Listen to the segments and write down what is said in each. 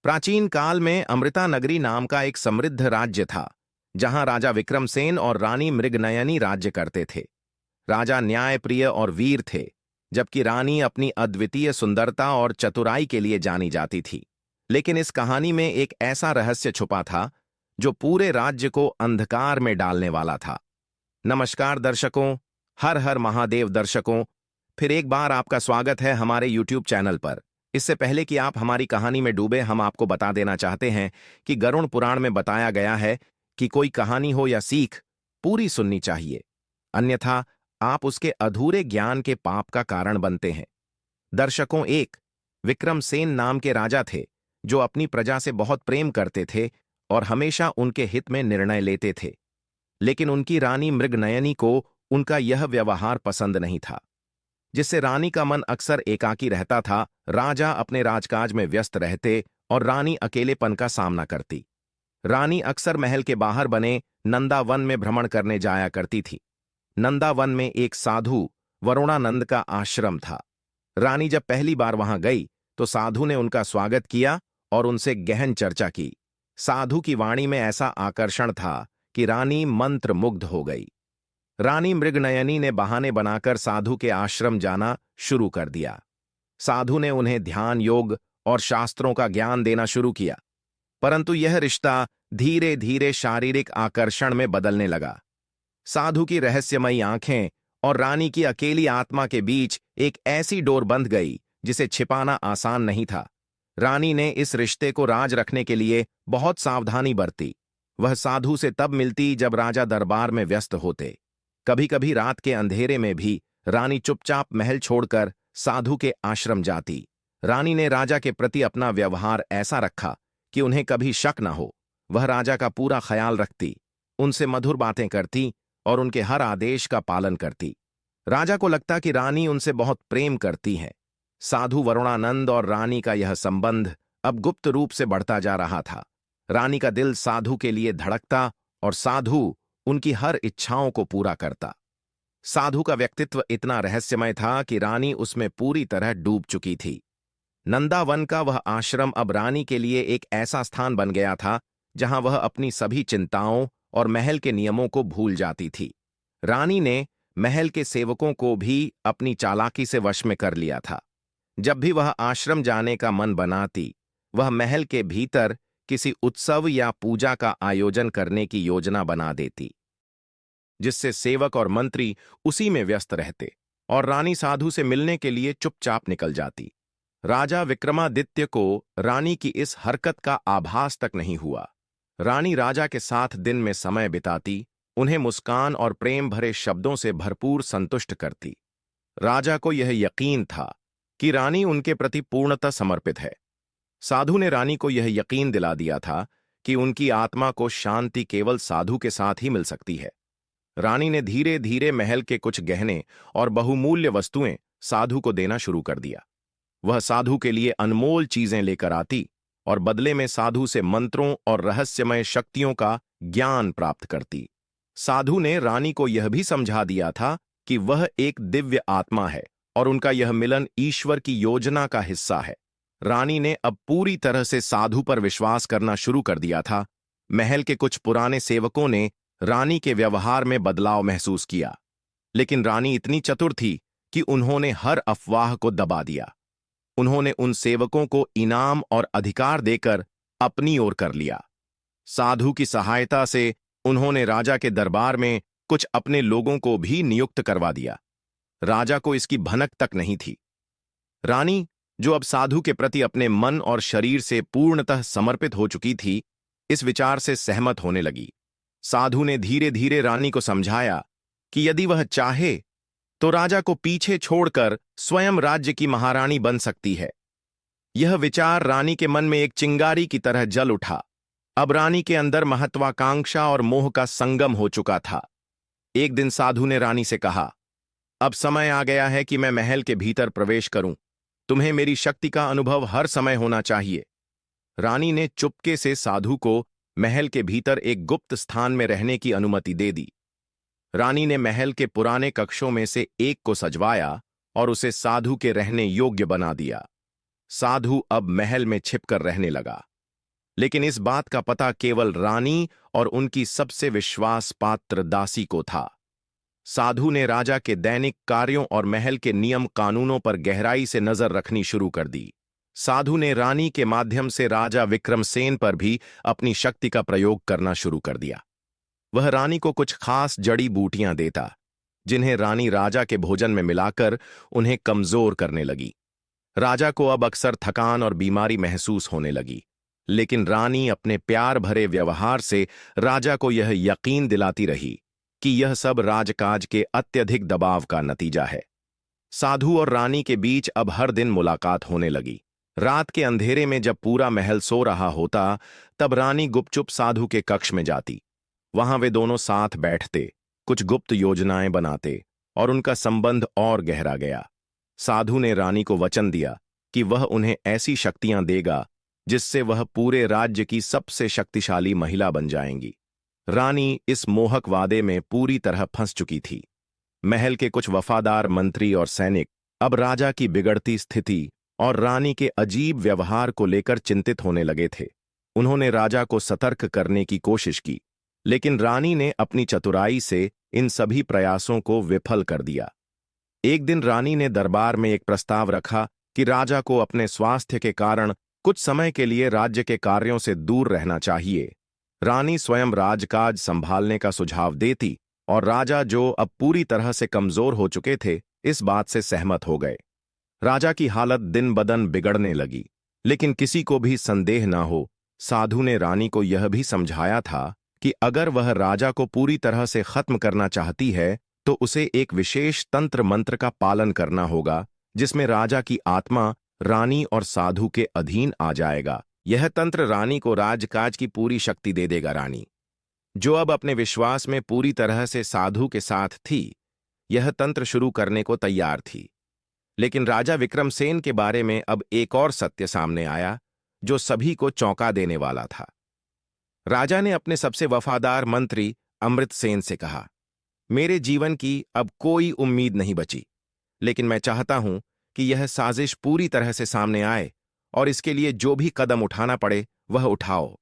प्राचीन काल में अमृता नगरी नाम का एक समृद्ध राज्य था, जहां राजा विक्रमसेन और रानी मृगनयनी राज्य करते थे। राजा न्यायप्रिय और वीर थे, जबकि रानी अपनी अद्वितीय सुंदरता और चतुराई के लिए जानी जाती थी। लेकिन इस कहानी में एक ऐसा रहस्य छुपा था जो पूरे राज्य को अंधकार में डालने वाला था। नमस्कार दर्शकों, हर हर महादेव दर्शकों, फिर एक बार आपका स्वागत है हमारे YouTube चैनल पर। इससे पहले कि आप हमारी कहानी में डूबे, हम आपको बता देना चाहते हैं कि गरुड़ पुराण में बताया गया है कि कोई कहानी हो या सीख, पूरी सुननी चाहिए, अन्यथा आप उसके अधूरे ज्ञान के पाप का कारण बनते हैं। दर्शकों, एक विक्रमसेन नाम के राजा थे जो अपनी प्रजा से बहुत प्रेम करते थे और हमेशा उनके हित में निर्णय लेते थे। लेकिन उनकी रानी मृगनयनी को उनका यह व्यवहार पसंद नहीं था, जिससे रानी का मन अक्सर एकाकी रहता था। राजा अपने राजकाज में व्यस्त रहते और रानी अकेलेपन का सामना करती। रानी अक्सर महल के बाहर बने नंदावन में भ्रमण करने जाया करती थी। नंदावन में एक साधु वरुणानंद का आश्रम था। रानी जब पहली बार वहां गई तो साधु ने उनका स्वागत किया और उनसे गहन चर्चा की। साधु की वाणी में ऐसा आकर्षण था कि रानी मंत्र मुग्ध हो गई। रानी मृगनयनी ने बहाने बनाकर साधु के आश्रम जाना शुरू कर दिया। साधु ने उन्हें ध्यान, योग और शास्त्रों का ज्ञान देना शुरू किया, परंतु यह रिश्ता धीरे धीरे शारीरिक आकर्षण में बदलने लगा। साधु की रहस्यमयी आंखें और रानी की अकेली आत्मा के बीच एक ऐसी डोर बंध गई जिसे छिपाना आसान नहीं था। रानी ने इस रिश्ते को राज रखने के लिए बहुत सावधानी बरती। वह साधु से तब मिलती जब राजा दरबार में व्यस्त होते। कभी कभी रात के अंधेरे में भी रानी चुपचाप महल छोड़कर साधु के आश्रम जाती। रानी ने राजा के प्रति अपना व्यवहार ऐसा रखा कि उन्हें कभी शक न हो। वह राजा का पूरा ख्याल रखती, उनसे मधुर बातें करती और उनके हर आदेश का पालन करती। राजा को लगता कि रानी उनसे बहुत प्रेम करती है। साधु वरुणानंद और रानी का यह संबंध अब गुप्त रूप से बढ़ता जा रहा था। रानी का दिल साधु के लिए धड़कता और साधु उनकी हर इच्छाओं को पूरा करता। साधु का व्यक्तित्व इतना रहस्यमय था कि रानी उसमें पूरी तरह डूब चुकी थी। नंदावन का वह आश्रम अब रानी के लिए एक ऐसा स्थान बन गया था जहां वह अपनी सभी चिंताओं और महल के नियमों को भूल जाती थी। रानी ने महल के सेवकों को भी अपनी चालाकी से वश में कर लिया था। जब भी वह आश्रम जाने का मन बनाती, वह महल के भीतर किसी उत्सव या पूजा का आयोजन करने की योजना बना देती, जिससे सेवक और मंत्री उसी में व्यस्त रहते और रानी साधु से मिलने के लिए चुपचाप निकल जाती। राजा विक्रमादित्य को रानी की इस हरकत का आभास तक नहीं हुआ। रानी राजा के साथ दिन में समय बिताती, उन्हें मुस्कान और प्रेम भरे शब्दों से भरपूर संतुष्ट करती। राजा को यह यकीन था कि रानी उनके प्रति पूर्णतः समर्पित है। साधु ने रानी को यह यकीन दिला दिया था कि उनकी आत्मा को शांति केवल साधु के साथ ही मिल सकती है। रानी ने धीरे धीरे महल के कुछ गहने और बहुमूल्य वस्तुएं साधु को देना शुरू कर दिया। वह साधु के लिए अनमोल चीजें लेकर आती और बदले में साधु से मंत्रों और रहस्यमय शक्तियों का ज्ञान प्राप्त करती। साधु ने रानी को यह भी समझा दिया था कि वह एक दिव्य आत्मा है और उनका यह मिलन ईश्वर की योजना का हिस्सा है। रानी ने अब पूरी तरह से साधु पर विश्वास करना शुरू कर दिया था। महल के कुछ पुराने सेवकों ने रानी के व्यवहार में बदलाव महसूस किया, लेकिन रानी इतनी चतुर थी कि उन्होंने हर अफवाह को दबा दिया। उन्होंने उन सेवकों को इनाम और अधिकार देकर अपनी ओर कर लिया। साधु की सहायता से उन्होंने राजा के दरबार में कुछ अपने लोगों को भी नियुक्त करवा दिया। राजा को इसकी भनक तक नहीं थी। रानी, जो अब साधु के प्रति अपने मन और शरीर से पूर्णतः समर्पित हो चुकी थी, इस विचार से सहमत होने लगी। साधु ने धीरे धीरे रानी को समझाया कि यदि वह चाहे तो राजा को पीछे छोड़कर स्वयं राज्य की महारानी बन सकती है। यह विचार रानी के मन में एक चिंगारी की तरह जल उठा। अब रानी के अंदर महत्वाकांक्षा और मोह का संगम हो चुका था। एक दिन साधु ने रानी से कहा, अब समय आ गया है कि मैं महल के भीतर प्रवेश करूं। तुम्हें मेरी शक्ति का अनुभव हर समय होना चाहिए। रानी ने चुपके से साधु को महल के भीतर एक गुप्त स्थान में रहने की अनुमति दे दी। रानी ने महल के पुराने कक्षों में से एक को सजवाया और उसे साधु के रहने योग्य बना दिया। साधु अब महल में छिपकर रहने लगा। लेकिन इस बात का पता केवल रानी और उनकी सबसे विश्वास पात्र दासी को था। साधु ने राजा के दैनिक कार्यों और महल के नियम कानूनों पर गहराई से नजर रखनी शुरू कर दी। साधु ने रानी के माध्यम से राजा विक्रमसेन पर भी अपनी शक्ति का प्रयोग करना शुरू कर दिया। वह रानी को कुछ खास जड़ी बूटियां देता, जिन्हें रानी राजा के भोजन में मिलाकर उन्हें कमजोर करने लगी। राजा को अब अक्सर थकान और बीमारी महसूस होने लगी, लेकिन रानी अपने प्यार भरे व्यवहार से राजा को यह यकीन दिलाती रही कि यह सब राजकाज के अत्यधिक दबाव का नतीजा है। साधु और रानी के बीच अब हर दिन मुलाकात होने लगी। रात के अंधेरे में जब पूरा महल सो रहा होता, तब रानी गुपचुप साधु के कक्ष में जाती। वहां वे दोनों साथ बैठते, कुछ गुप्त योजनाएं बनाते और उनका संबंध और गहरा गया। साधु ने रानी को वचन दिया कि वह उन्हें ऐसी शक्तियां देगा जिससे वह पूरे राज्य की सबसे शक्तिशाली महिला बन जाएंगी। रानी इस मोहक वादे में पूरी तरह फंस चुकी थी। महल के कुछ वफादार मंत्री और सैनिक अब राजा की बिगड़ती स्थिति और रानी के अजीब व्यवहार को लेकर चिंतित होने लगे थे। उन्होंने राजा को सतर्क करने की कोशिश की, लेकिन रानी ने अपनी चतुराई से इन सभी प्रयासों को विफल कर दिया। एक दिन रानी ने दरबार में एक प्रस्ताव रखा कि राजा को अपने स्वास्थ्य के कारण कुछ समय के लिए राज्य के कार्यों से दूर रहना चाहिए। रानी स्वयं राजकाज संभालने का सुझाव देती और राजा, जो अब पूरी तरह से कमजोर हो चुके थे, इस बात से सहमत हो गए। राजा की हालत दिन बदन बिगड़ने लगी, लेकिन किसी को भी संदेह ना हो, साधु ने रानी को यह भी समझाया था कि अगर वह राजा को पूरी तरह से खत्म करना चाहती है तो उसे एक विशेष तंत्र मंत्र का पालन करना होगा, जिसमें राजा की आत्मा रानी और साधु के अधीन आ जाएगा। यह तंत्र रानी को राजकाज की पूरी शक्ति दे देगा। रानी, जो अब अपने विश्वास में पूरी तरह से साधु के साथ थी, यह तंत्र शुरू करने को तैयार थी। लेकिन राजा विक्रमसेन के बारे में अब एक और सत्य सामने आया जो सभी को चौंका देने वाला था। राजा ने अपने सबसे वफादार मंत्री अमृतसेन से कहा, मेरे जीवन की अब कोई उम्मीद नहीं बची, लेकिन मैं चाहता हूं कि यह साजिश पूरी तरह से सामने आए और इसके लिए जो भी कदम उठाना पड़े वह उठाओ।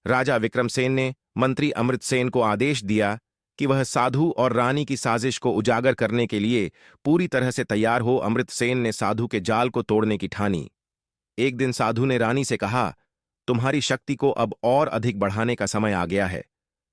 राजा विक्रमसेन ने मंत्री अमृतसेन को आदेश दिया कि वह साधु और रानी की साजिश को उजागर करने के लिए पूरी तरह से तैयार हो। अमृतसेन ने साधु के जाल को तोड़ने की ठानी। एक दिन साधु ने रानी से कहा, तुम्हारी शक्ति को अब और अधिक बढ़ाने का समय आ गया है।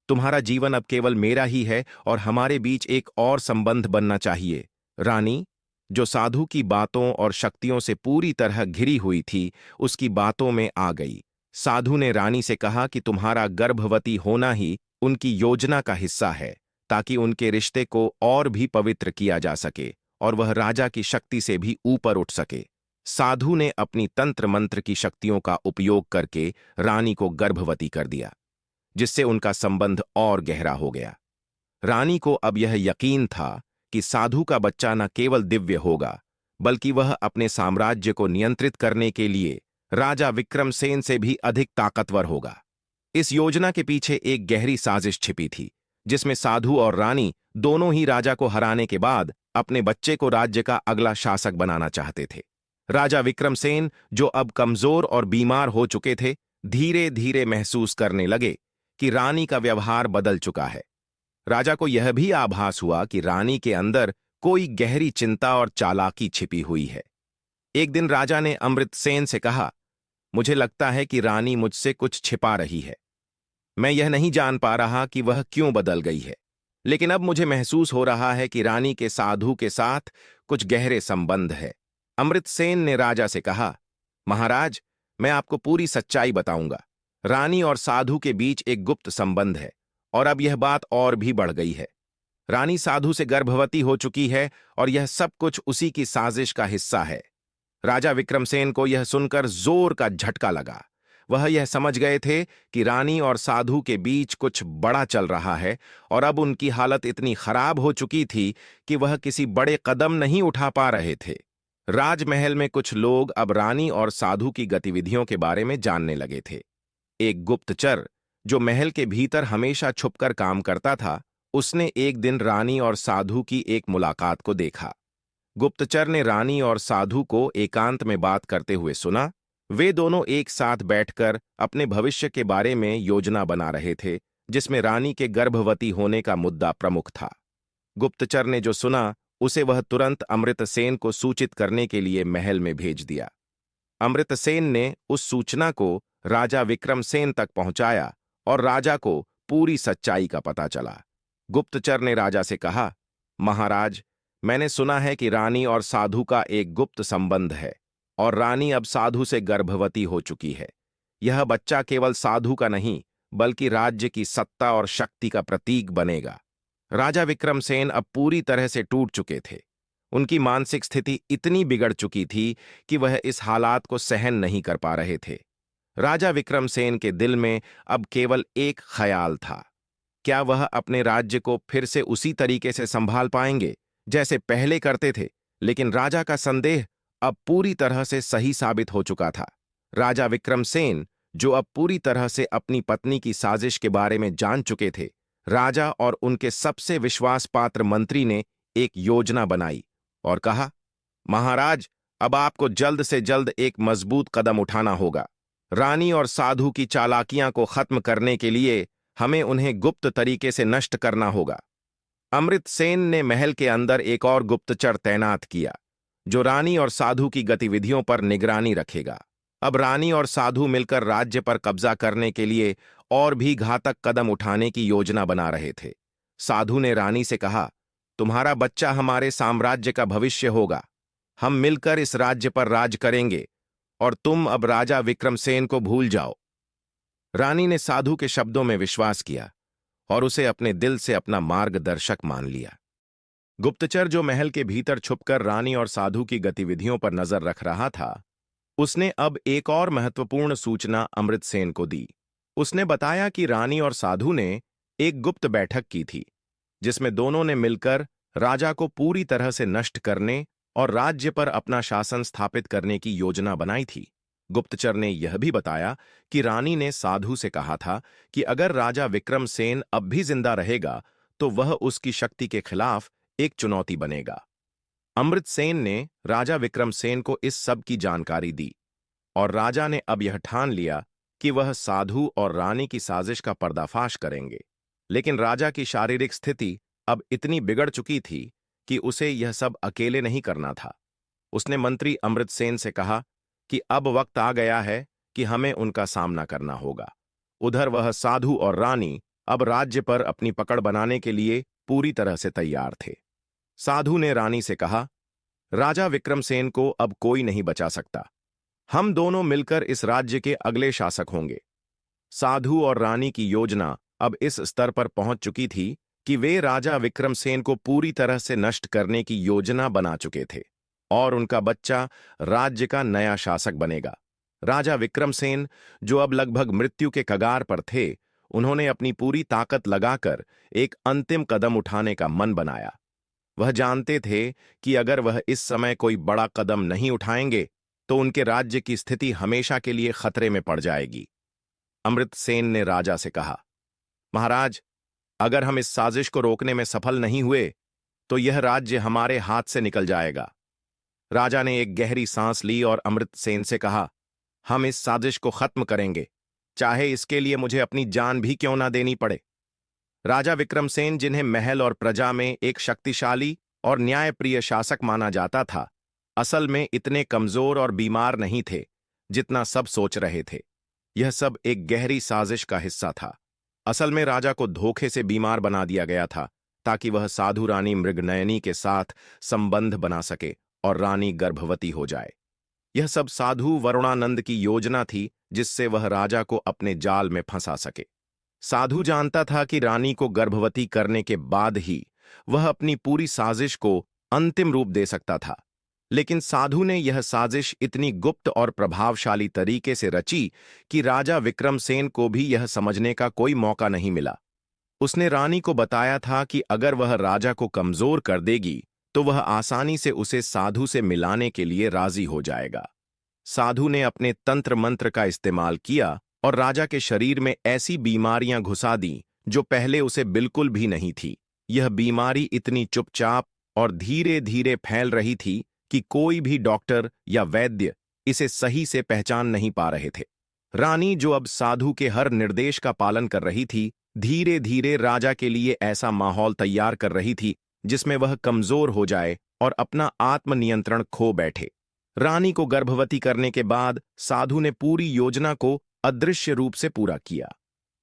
तुम्हारा जीवन अब केवल मेरा ही है और हमारे बीच एक और संबंध बनना चाहिए। रानी, जो साधु की बातों और शक्तियों से पूरी तरह घिरी हुई थी, उसकी बातों में आ गई। साधु ने रानी से कहा कि तुम्हारा गर्भवती होना ही उनकी योजना का हिस्सा है, ताकि उनके रिश्ते को और भी पवित्र किया जा सके और वह राजा की शक्ति से भी ऊपर उठ सके। साधु ने अपनी तंत्र मंत्र की शक्तियों का उपयोग करके रानी को गर्भवती कर दिया, जिससे उनका संबंध और गहरा हो गया। रानी को अब यह यकीन था कि साधु का बच्चा न केवल दिव्य होगा, बल्कि वह अपने साम्राज्य को नियंत्रित करने के लिए राजा विक्रमसेन से भी अधिक ताकतवर होगा। इस योजना के पीछे एक गहरी साजिश छिपी थी, जिसमें साधु और रानी दोनों ही राजा को हराने के बाद अपने बच्चे को राज्य का अगला शासक बनाना चाहते थे। राजा विक्रमसेन, जो अब कमजोर और बीमार हो चुके थे, धीरे धीरे महसूस करने लगे कि रानी का व्यवहार बदल चुका है। राजा को यह भी आभास हुआ कि रानी के अंदर कोई गहरी चिंता और चालाकी छिपी हुई है। एक दिन राजा ने अमृतसेन से कहा, मुझे लगता है कि रानी मुझसे कुछ छिपा रही है। मैं यह नहीं जान पा रहा कि वह क्यों बदल गई है, लेकिन अब मुझे महसूस हो रहा है कि रानी के साधु के साथ कुछ गहरे संबंध है। अमृतसेन ने राजा से कहा, महाराज, मैं आपको पूरी सच्चाई बताऊंगा। रानी और साधु के बीच एक गुप्त संबंध है और अब यह बात और भी बढ़ गई है। रानी साधु से गर्भवती हो चुकी है और यह सब कुछ उसी की साजिश का हिस्सा है। राजा विक्रमसेन को यह सुनकर जोर का झटका लगा। वह यह समझ गए थे कि रानी और साधु के बीच कुछ बड़ा चल रहा है और अब उनकी हालत इतनी खराब हो चुकी थी कि वह किसी बड़े कदम नहीं उठा पा रहे थे। राजमहल में कुछ लोग अब रानी और साधु की गतिविधियों के बारे में जानने लगे थे। एक गुप्तचर, जो महल के भीतर हमेशा छुपकर काम करता था, उसने एक दिन रानी और साधु की एक मुलाकात को देखा। गुप्तचर ने रानी और साधु को एकांत में बात करते हुए सुना। वे दोनों एक साथ बैठकर अपने भविष्य के बारे में योजना बना रहे थे, जिसमें रानी के गर्भवती होने का मुद्दा प्रमुख था। गुप्तचर ने जो सुना, उसे वह तुरंत अमृतसेन को सूचित करने के लिए महल में भेज दिया। अमृतसेन ने उस सूचना को राजा विक्रमसेन तक पहुंचाया और राजा को पूरी सच्चाई का पता चला। गुप्तचर ने राजा से कहा, महाराज, मैंने सुना है कि रानी और साधु का एक गुप्त संबंध है और रानी अब साधु से गर्भवती हो चुकी है। यह बच्चा केवल साधु का नहीं, बल्कि राज्य की सत्ता और शक्ति का प्रतीक बनेगा। राजा विक्रमसेन अब पूरी तरह से टूट चुके थे। उनकी मानसिक स्थिति इतनी बिगड़ चुकी थी कि वह इस हालात को सहन नहीं कर पा रहे थे। राजा विक्रमसेन के दिल में अब केवल एक ख्याल था, क्या वह अपने राज्य को फिर से उसी तरीके से संभाल पाएंगे जैसे पहले करते थे। लेकिन राजा का संदेह अब पूरी तरह से सही साबित हो चुका था। राजा विक्रमसेन, जो अब पूरी तरह से अपनी पत्नी की साजिश के बारे में जान चुके थे, राजा और उनके सबसे विश्वास पात्र मंत्री ने एक योजना बनाई और कहा, महाराज, अब आपको जल्द से जल्द एक मजबूत कदम उठाना होगा। रानी और साधु की चालाकियां को खत्म करने के लिए हमें उन्हें गुप्त तरीके से नष्ट करना होगा। अमृतसेन ने महल के अंदर एक और गुप्तचर तैनात किया, जो रानी और साधु की गतिविधियों पर निगरानी रखेगा। अब रानी और साधु मिलकर राज्य पर कब्जा करने के लिए और भी घातक कदम उठाने की योजना बना रहे थे। साधु ने रानी से कहा, तुम्हारा बच्चा हमारे साम्राज्य का भविष्य होगा। हम मिलकर इस राज्य पर राज करेंगे और तुम अब राजा विक्रमसेन को भूल जाओ। रानी ने साधु के शब्दों में विश्वास किया और उसे अपने दिल से अपना मार्गदर्शक मान लिया। गुप्तचर, जो महल के भीतर छुपकर रानी और साधु की गतिविधियों पर नजर रख रहा था, उसने अब एक और महत्वपूर्ण सूचना अमृतसेन को दी। उसने बताया कि रानी और साधु ने एक गुप्त बैठक की थी, जिसमें दोनों ने मिलकर राजा को पूरी तरह से नष्ट करने और राज्य पर अपना शासन स्थापित करने की योजना बनाई थी। गुप्तचर ने यह भी बताया कि रानी ने साधु से कहा था कि अगर राजा विक्रमसेन अब भी जिंदा रहेगा तो वह उसकी शक्ति के खिलाफ एक चुनौती बनेगा। अमृतसेन ने राजा विक्रमसेन को इस सब की जानकारी दी और राजा ने अब यह ठान लिया कि वह साधु और रानी की साजिश का पर्दाफाश करेंगे। लेकिन राजा की शारीरिक स्थिति अब इतनी बिगड़ चुकी थी कि उसे यह सब अकेले नहीं करना था। उसने मंत्री अमृतसेन से कहा कि अब वक्त आ गया है कि हमें उनका सामना करना होगा। उधर वह साधु और रानी अब राज्य पर अपनी पकड़ बनाने के लिए पूरी तरह से तैयार थे। साधु ने रानी से कहा, राजा विक्रमसेन को अब कोई नहीं बचा सकता। हम दोनों मिलकर इस राज्य के अगले शासक होंगे। साधु और रानी की योजना अब इस स्तर पर पहुंच चुकी थी कि वे राजा विक्रमसेन को पूरी तरह से नष्ट करने की योजना बना चुके थे और उनका बच्चा राज्य का नया शासक बनेगा। राजा विक्रमसेन, जो अब लगभग मृत्यु के कगार पर थे, उन्होंने अपनी पूरी ताकत लगाकर एक अंतिम कदम उठाने का मन बनाया। वह जानते थे कि अगर वह इस समय कोई बड़ा कदम नहीं उठाएंगे तो उनके राज्य की स्थिति हमेशा के लिए खतरे में पड़ जाएगी। अमृतसेन ने राजा से कहा, महाराज, अगर हम इस साजिश को रोकने में सफल नहीं हुए तो यह राज्य हमारे हाथ से निकल जाएगा। राजा ने एक गहरी सांस ली और अमृतसेन से कहा, हम इस साजिश को खत्म करेंगे, चाहे इसके लिए मुझे अपनी जान भी क्यों ना देनी पड़े। राजा विक्रमसेन, जिन्हें महल और प्रजा में एक शक्तिशाली और न्यायप्रिय शासक माना जाता था, असल में इतने कमजोर और बीमार नहीं थे जितना सब सोच रहे थे। यह सब एक गहरी साजिश का हिस्सा था। असल में राजा को धोखे से बीमार बना दिया गया था ताकि वह साधु रानी मृगनयनी के साथ संबंध बना सके और रानी गर्भवती हो जाए। यह सब साधु वरुणानंद की योजना थी, जिससे वह राजा को अपने जाल में फंसा सके। साधु जानता था कि रानी को गर्भवती करने के बाद ही वह अपनी पूरी साजिश को अंतिम रूप दे सकता था। लेकिन साधु ने यह साजिश इतनी गुप्त और प्रभावशाली तरीके से रची कि राजा विक्रमसेन को भी यह समझने का कोई मौका नहीं मिला। उसने रानी को बताया था कि अगर वह राजा को कमजोर कर देगी तो वह आसानी से उसे साधु से मिलाने के लिए राजी हो जाएगा। साधु ने अपने तंत्र मंत्र का इस्तेमाल किया और राजा के शरीर में ऐसी बीमारियां घुसा दी जो पहले उसे बिल्कुल भी नहीं थी। यह बीमारी इतनी चुपचाप और धीरे धीरे फैल रही थी कि कोई भी डॉक्टर या वैद्य इसे सही से पहचान नहीं पा रहे थे। रानी, जो अब साधु के हर निर्देश का पालन कर रही थी, धीरे धीरे राजा के लिए ऐसा माहौल तैयार कर रही थी जिसमें वह कमजोर हो जाए और अपना आत्मनियंत्रण खो बैठे। रानी को गर्भवती करने के बाद साधु ने पूरी योजना को अदृश्य रूप से पूरा किया।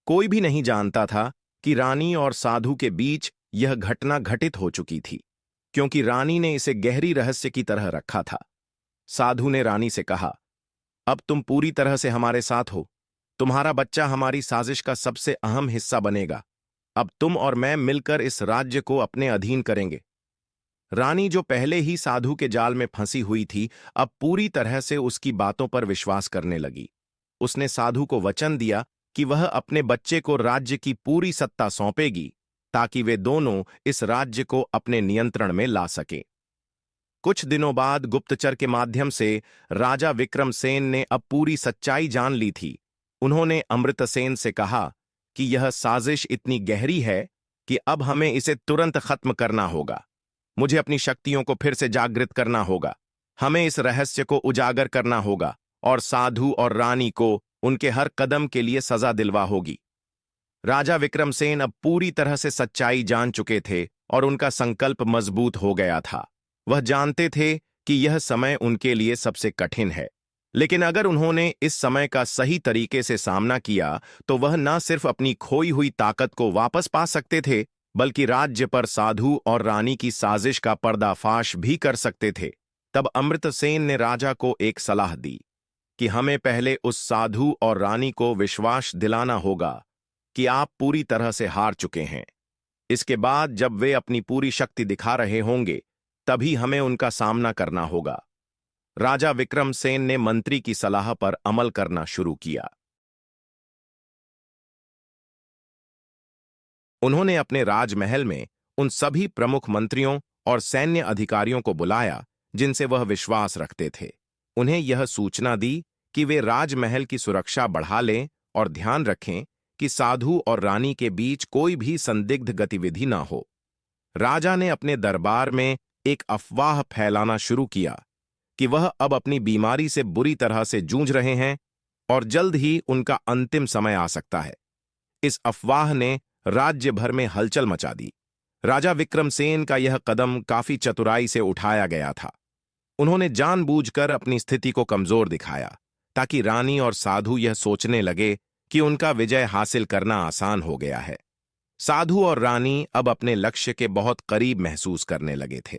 कोई भी नहीं जानता था कि रानी और साधु के बीच यह घटना घटित हो चुकी थी, क्योंकि रानी ने इसे गहरी रहस्य की तरह रखा था। साधु ने रानी से कहा, अब तुम पूरी तरह से हमारे साथ हो। तुम्हारा बच्चा हमारी साजिश का सबसे अहम हिस्सा बनेगा। अब तुम और मैं मिलकर इस राज्य को अपने अधीन करेंगे। रानी, जो पहले ही साधु के जाल में फंसी हुई थी, अब पूरी तरह से उसकी बातों पर विश्वास करने लगी। उसने साधु को वचन दिया कि वह अपने बच्चे को राज्य की पूरी सत्ता सौंपेगी, ताकि वे दोनों इस राज्य को अपने नियंत्रण में ला सकें। कुछ दिनों बाद गुप्तचर के माध्यम से राजा विक्रमसेन ने अब पूरी सच्चाई जान ली थी। उन्होंने अमृतसेन से कहा कि यह साजिश इतनी गहरी है कि अब हमें इसे तुरंत खत्म करना होगा। मुझे अपनी शक्तियों को फिर से जागृत करना होगा। हमें इस रहस्य को उजागर करना होगा और साधु और रानी को उनके हर कदम के लिए सजा दिलवा होगी। राजा विक्रमसेन अब पूरी तरह से सच्चाई जान चुके थे और उनका संकल्प मजबूत हो गया था। वह जानते थे कि यह समय उनके लिए सबसे कठिन है, लेकिन अगर उन्होंने इस समय का सही तरीके से सामना किया तो वह न सिर्फ अपनी खोई हुई ताकत को वापस पा सकते थे, बल्कि राज्य पर साधु और रानी की साजिश का पर्दाफाश भी कर सकते थे। तब अमृतसेन ने राजा को एक सलाह दी कि हमें पहले उस साधु और रानी को विश्वास दिलाना होगा कि आप पूरी तरह से हार चुके हैं। इसके बाद जब वे अपनी पूरी शक्ति दिखा रहे होंगे, तभी हमें उनका सामना करना होगा। राजा विक्रमसेन ने मंत्री की सलाह पर अमल करना शुरू किया। उन्होंने अपने राजमहल में उन सभी प्रमुख मंत्रियों और सैन्य अधिकारियों को बुलाया जिनसे वह विश्वास रखते थे। उन्हें यह सूचना दी कि वे राजमहल की सुरक्षा बढ़ा लें और ध्यान रखें कि साधु और रानी के बीच कोई भी संदिग्ध गतिविधि न हो। राजा ने अपने दरबार में एक अफवाह फैलाना शुरू किया कि वह अब अपनी बीमारी से बुरी तरह से जूझ रहे हैं और जल्द ही उनका अंतिम समय आ सकता है। इस अफवाह ने राज्य भर में हलचल मचा दी। राजा विक्रमसेन का यह कदम काफी चतुराई से उठाया गया था। उन्होंने जानबूझकर अपनी स्थिति को कमजोर दिखाया ताकि रानी और साधु यह सोचने लगे कि उनका विजय हासिल करना आसान हो गया है। साधु और रानी अब अपने लक्ष्य के बहुत करीब महसूस करने लगे थे।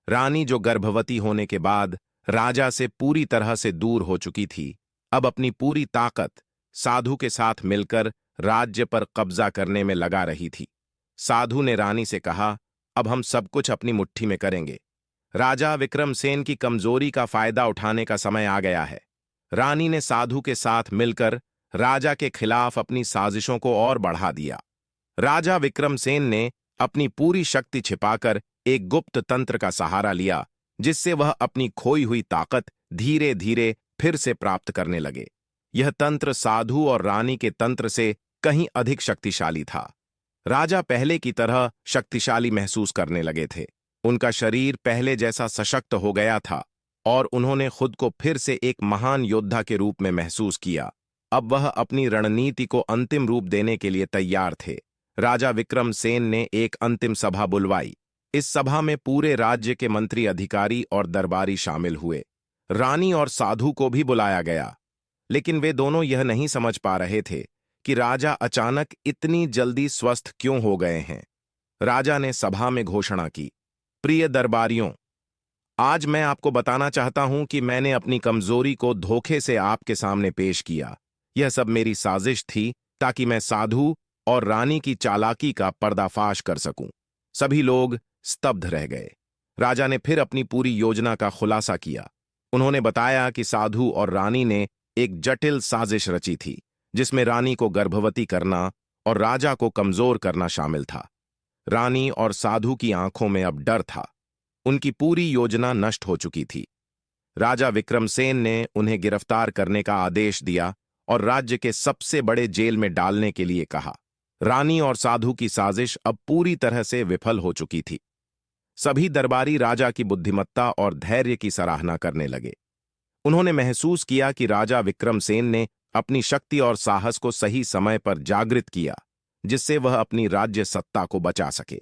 रानी, जो गर्भवती होने के बाद राजा से पूरी तरह से दूर हो चुकी थी, अब अपनी पूरी ताकत साधु के साथ मिलकर राज्य पर कब्जा करने में लगा रही थी। साधु ने रानी से कहा, अब हम सब कुछ अपनी मुट्ठी में करेंगे। राजा विक्रमसेन की कमजोरी का फायदा उठाने का समय आ गया है। रानी ने साधु के साथ मिलकर राजा के खिलाफ अपनी साजिशों को और बढ़ा दिया। राजा विक्रमसेन ने अपनी पूरी शक्ति छिपाकर एक गुप्त तंत्र का सहारा लिया, जिससे वह अपनी खोई हुई ताकत धीरे धीरे फिर से प्राप्त करने लगे। यह तंत्र साधु और रानी के तंत्र से कहीं अधिक शक्तिशाली था। राजा पहले की तरह शक्तिशाली महसूस करने लगे थे। उनका शरीर पहले जैसा सशक्त हो गया था और उन्होंने खुद को फिर से एक महान योद्धा के रूप में महसूस किया। अब वह अपनी रणनीति को अंतिम रूप देने के लिए तैयार थे। राजा विक्रमसेन ने एक अंतिम सभा बुलवाई। इस सभा में पूरे राज्य के मंत्री, अधिकारी और दरबारी शामिल हुए। रानी और साधु को भी बुलाया गया, लेकिन वे दोनों यह नहीं समझ पा रहे थे कि राजा अचानक इतनी जल्दी स्वस्थ क्यों हो गए हैं। राजा ने सभा में घोषणा की, प्रिय दरबारियों, आज मैं आपको बताना चाहता हूं कि मैंने अपनी कमजोरी को धोखे से आपके सामने पेश किया। यह सब मेरी साजिश थी ताकि मैं साधु और रानी की चालाकी का पर्दाफाश कर सकूं। सभी लोग स्तब्ध रह गए। राजा ने फिर अपनी पूरी योजना का खुलासा किया। उन्होंने बताया कि साधु और रानी ने एक जटिल साजिश रची थी, जिसमें रानी को गर्भवती करना और राजा को कमजोर करना शामिल था। रानी और साधु की आंखों में अब डर था। उनकी पूरी योजना नष्ट हो चुकी थी। राजा विक्रमसेन ने उन्हें गिरफ्तार करने का आदेश दिया और राज्य के सबसे बड़े जेल में डालने के लिए कहा। रानी और साधु की साजिश अब पूरी तरह से विफल हो चुकी थी। सभी दरबारी राजा की बुद्धिमत्ता और धैर्य की सराहना करने लगे। उन्होंने महसूस किया कि राजा विक्रमसेन ने अपनी शक्ति और साहस को सही समय पर जागृत किया, जिससे वह अपनी राज्य सत्ता को बचा सके।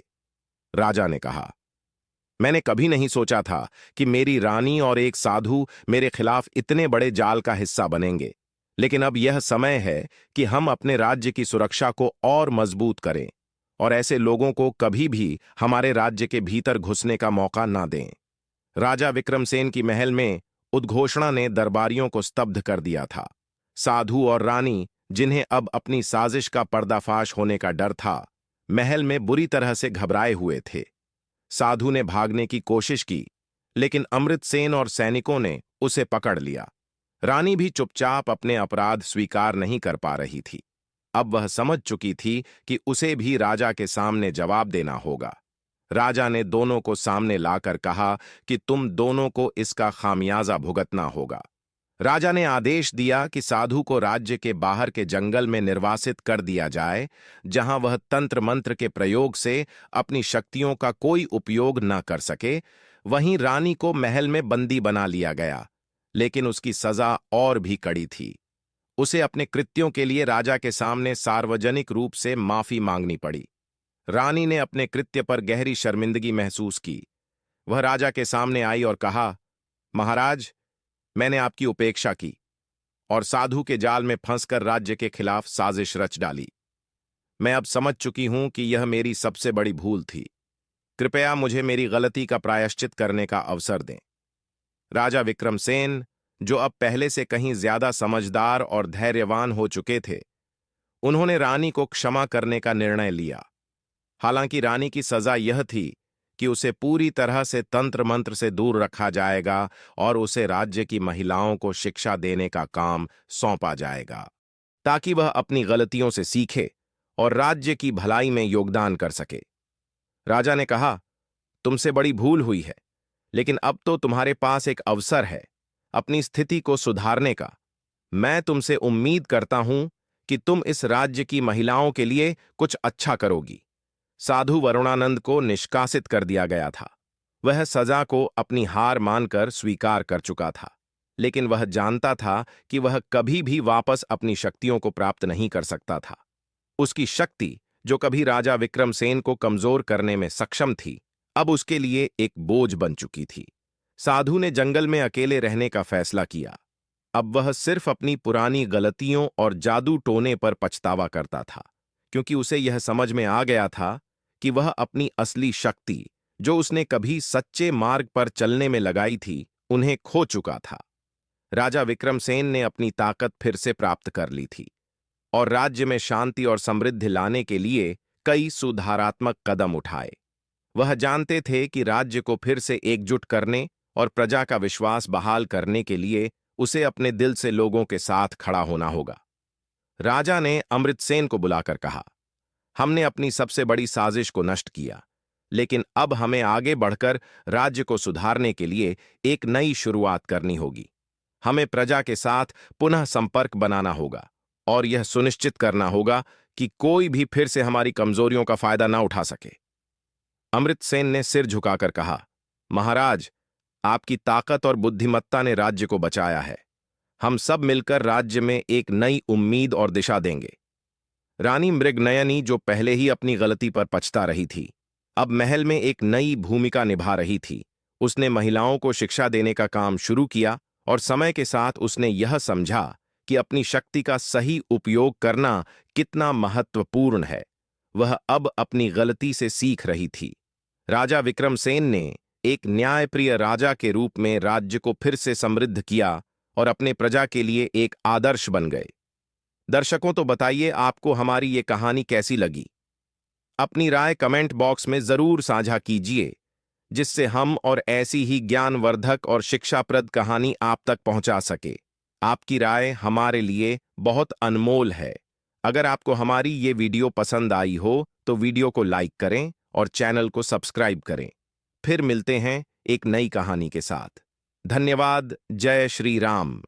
राजा ने कहा, मैंने कभी नहीं सोचा था कि मेरी रानी और एक साधु मेरे खिलाफ इतने बड़े जाल का हिस्सा बनेंगे, लेकिन अब यह समय है कि हम अपने राज्य की सुरक्षा को और मजबूत करें और ऐसे लोगों को कभी भी हमारे राज्य के भीतर घुसने का मौका ना दें। राजा विक्रमसेन की महल में उद्घोषणा ने दरबारियों को स्तब्ध कर दिया था। साधु और रानी, जिन्हें अब अपनी साजिश का पर्दाफाश होने का डर था, महल में बुरी तरह से घबराए हुए थे। साधु ने भागने की कोशिश की, लेकिन अमृतसेन और सैनिकों ने उसे पकड़ लिया। रानी भी चुपचाप अपने अपराध स्वीकार नहीं कर पा रही थी। अब वह समझ चुकी थी कि उसे भी राजा के सामने जवाब देना होगा। राजा ने दोनों को सामने लाकर कहा कि तुम दोनों को इसका खामियाजा भुगतना होगा। राजा ने आदेश दिया कि साधु को राज्य के बाहर के जंगल में निर्वासित कर दिया जाए, जहां वह तंत्र मंत्र के प्रयोग से अपनी शक्तियों का कोई उपयोग न कर सके। वहीं रानी को महल में बंदी बना लिया गया, लेकिन उसकी सजा और भी कड़ी थी। उसे अपने कृत्यों के लिए राजा के सामने सार्वजनिक रूप से माफी मांगनी पड़ी। रानी ने अपने कृत्य पर गहरी शर्मिंदगी महसूस की। वह राजा के सामने आई और कहा, महाराज, मैंने आपकी उपेक्षा की और साधु के जाल में फंसकर राज्य के खिलाफ साजिश रच डाली। मैं अब समझ चुकी हूं कि यह मेरी सबसे बड़ी भूल थी। कृपया मुझे मेरी गलती का प्रायश्चित करने का अवसर दें। राजा विक्रमसेन, जो अब पहले से कहीं ज्यादा समझदार और धैर्यवान हो चुके थे, उन्होंने रानी को क्षमा करने का निर्णय लिया। हालांकि रानी की सजा यह थी कि उसे पूरी तरह से तंत्र मंत्र से दूर रखा जाएगा और उसे राज्य की महिलाओं को शिक्षा देने का काम सौंपा जाएगा, ताकि वह अपनी गलतियों से सीखे और राज्य की भलाई में योगदान कर सके। राजा ने कहा, तुमसे बड़ी भूल हुई है, लेकिन अब तो तुम्हारे पास एक अवसर है अपनी स्थिति को सुधारने का। मैं तुमसे उम्मीद करता हूं कि तुम इस राज्य की महिलाओं के लिए कुछ अच्छा करोगी। साधु वरुणानंद को निष्कासित कर दिया गया था। वह सजा को अपनी हार मानकर स्वीकार कर चुका था, लेकिन वह जानता था कि वह कभी भी वापस अपनी शक्तियों को प्राप्त नहीं कर सकता था। उसकी शक्ति, जो कभी राजा विक्रमसेन को कमजोर करने में सक्षम थी, अब उसके लिए एक बोझ बन चुकी थी। साधु ने जंगल में अकेले रहने का फैसला किया। अब वह सिर्फ अपनी पुरानी गलतियों और जादू टोने पर पछतावा करता था, क्योंकि उसे यह समझ में आ गया था कि वह अपनी असली शक्ति, जो उसने कभी सच्चे मार्ग पर चलने में लगाई थी, उन्हें खो चुका था। राजा विक्रमसेन ने अपनी ताकत फिर से प्राप्त कर ली थी और राज्य में शांति और समृद्धि लाने के लिए कई सुधारात्मक कदम उठाए। वह जानते थे कि राज्य को फिर से एकजुट करने और प्रजा का विश्वास बहाल करने के लिए उसे अपने दिल से लोगों के साथ खड़ा होना होगा। राजा ने अमृतसेन को बुलाकर कहा, हमने अपनी सबसे बड़ी साजिश को नष्ट किया, लेकिन अब हमें आगे बढ़कर राज्य को सुधारने के लिए एक नई शुरुआत करनी होगी। हमें प्रजा के साथ पुनः संपर्क बनाना होगा और यह सुनिश्चित करना होगा कि कोई भी फिर से हमारी कमजोरियों का फायदा ना उठा सके। अमृतसेन ने सिर झुकाकर कहा, महाराज, आपकी ताकत और बुद्धिमत्ता ने राज्य को बचाया है। हम सब मिलकर राज्य में एक नई उम्मीद और दिशा देंगे। रानी मृगनयनी, जो पहले ही अपनी गलती पर पछता रही थी, अब महल में एक नई भूमिका निभा रही थी। उसने महिलाओं को शिक्षा देने का काम शुरू किया और समय के साथ उसने यह समझा कि अपनी शक्ति का सही उपयोग करना कितना महत्वपूर्ण है। वह अब अपनी गलती से सीख रही थी। राजा विक्रमसेन ने एक न्यायप्रिय राजा के रूप में राज्य को फिर से समृद्ध किया और अपने प्रजा के लिए एक आदर्श बन गए। दर्शकों, तो बताइए आपको हमारी ये कहानी कैसी लगी? अपनी राय कमेंट बॉक्स में जरूर साझा कीजिए, जिससे हम और ऐसी ही ज्ञानवर्धक और शिक्षाप्रद कहानी आप तक पहुंचा सके। आपकी राय हमारे लिए बहुत अनमोल है। अगर आपको हमारी ये वीडियो पसंद आई हो तो वीडियो को लाइक करें और चैनल को सब्सक्राइब करें। फिर मिलते हैं एक नई कहानी के साथ। धन्यवाद। जय श्री राम।